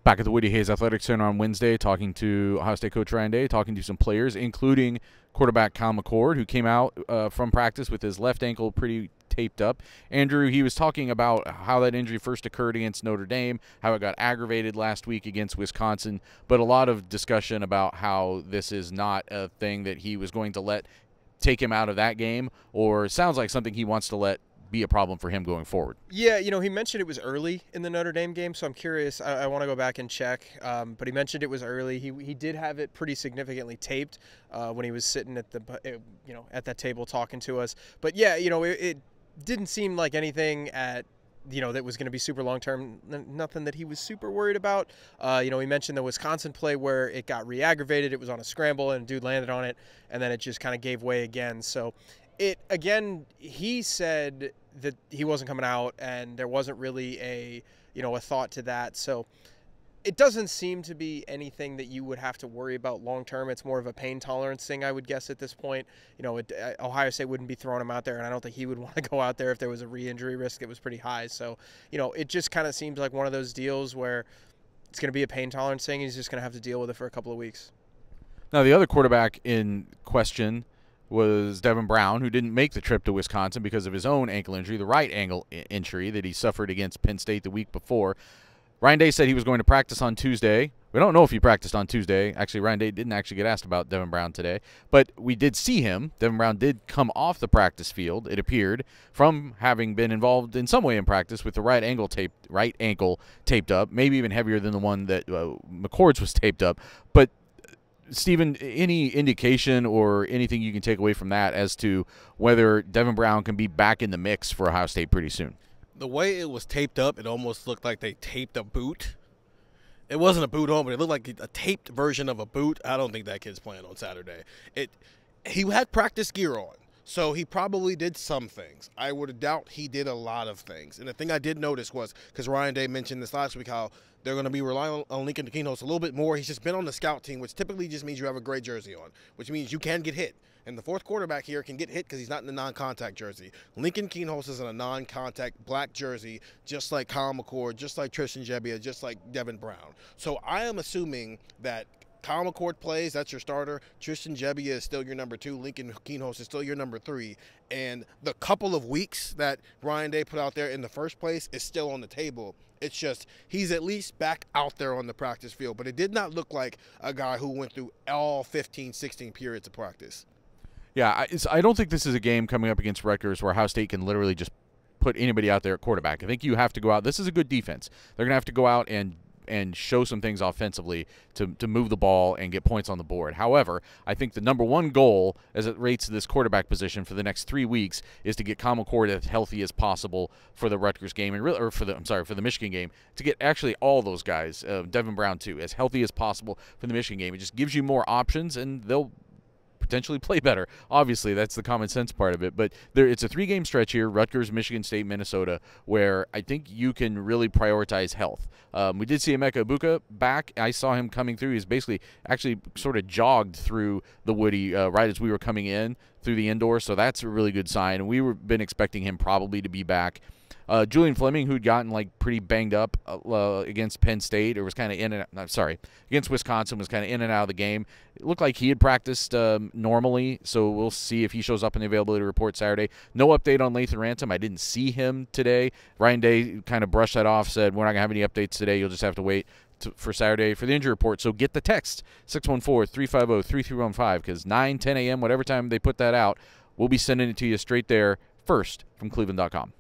Back at the Woody Hayes Athletic Center on Wednesday, talking to Ohio State coach Ryan Day, talking to some players, including quarterback Kyle McCord, who came out from practice with his left ankle pretty taped up. Andrew, he was talking about how that injury first occurred against Notre Dame, how it got aggravated last week against Wisconsin, but a lot of discussion about how this is not a thing that he was going to let take him out of that game, or sounds like something he wants to let be a problem for him going forward. Yeah, he mentioned it was early in the Notre Dame game, so I'm curious. I want to go back and check, but he mentioned it was early. He did have it pretty significantly taped when he was sitting at at that table talking to us. But yeah, it didn't seem like anything that was going to be super long term. Nothing that he was super worried about. He mentioned the Wisconsin play where it got re-aggravated. It was on a scramble and a dude landed on it, and then it just kind of gave way again. So he said that he wasn't coming out, and there wasn't really a thought to that. So it doesn't seem to be anything that you would have to worry about long term. It's more of a pain tolerance thing, I would guess, at this point. Ohio State wouldn't be throwing him out there, and I don't think he would want to go out there if there was a re-injury risk that was pretty high. So, it just kind of seems like one of those deals where it's going to be a pain tolerance thing. He's just going to have to deal with it for a couple of weeks. Now, the other quarterback in question was Devin Brown, who didn't make the trip to Wisconsin because of his own ankle injury, the right ankle injury that he suffered against Penn State the week before. Ryan Day said he was going to practice on Tuesday. We don't know if he practiced on Tuesday. Actually, Ryan Day didn't actually get asked about Devin Brown today, but we did see him. Devin Brown did come off the practice field, it appeared, from having been involved in some way in practice with the right ankle taped up, maybe even heavier than the one that McCord's was taped up. But Stephen, any indication or anything you can take away from that as to whether Devin Brown can be back in the mix for Ohio State pretty soon? The way it was taped up, it almost looked like they taped a boot. It wasn't a boot on, but it looked like a taped version of a boot. I don't think that kid's playing on Saturday. He had practice gear on, so he probably did some things. I would doubt he did a lot of things. And the thing I did notice was, because Ryan Day mentioned this last week, how they're going to be relying on Lincoln Keenholz a little bit more. He's just been on the scout team, which typically just means you have a gray jersey on, which means you can get hit. And the fourth quarterback here can get hit because he's not in the non-contact jersey. Lincoln Keenholz is in a non-contact black jersey, just like Kyle McCord, just like Tristan Gebbia, just like Devin Brown. So I am assuming that Kyle McCord plays, that's your starter. Tristan Gebbia is still your number 2. Lincoln Keenholz is still your number 3. And the couple of weeks that Ryan Day put out there in the first place is still on the table. It's just he's at least back out there on the practice field. But it did not look like a guy who went through all 15, 16 periods of practice. Yeah, I don't think this is a game coming up against Rutgers where Ohio State can literally just put anybody out there at quarterback. I think you have to go out. This is a good defense. They're going to have to go out and show some things offensively to move the ball and get points on the board. However, I think the number one goal as it relates to this quarterback position for the next 3 weeks is to get Kyle McCord as healthy as possible for the Rutgers game for the Michigan game, to get actually all those guys, Devin Brown too, as healthy as possible for the Michigan game. It just gives you more options, and they'll potentially play better. Obviously, that's the common sense part of it. But it's a 3-game stretch here, Rutgers, Michigan State, Minnesota, where I think you can really prioritize health. We did see Emeka Egbuka back. I saw him coming through. He's basically actually sort of jogged through the Woody right as we were coming in through the indoor, so that's a really good sign. And been expecting him probably to be back. Julian Fleming, who'd gotten pretty banged up against Penn State, or was kind of against Wisconsin, was kind of in and out of the game. It looked like he had practiced normally, so we'll see if he shows up in the availability report Saturday. No update on Lathan Ransom. I didn't see him today. Ryan Day kind of brushed that off, said we're not going to have any updates today. You'll just have to wait for Saturday for the injury report. So get the text, 614-350-3315, because 9, 10 a.m., whatever time they put that out, we'll be sending it to you straight there first from cleveland.com.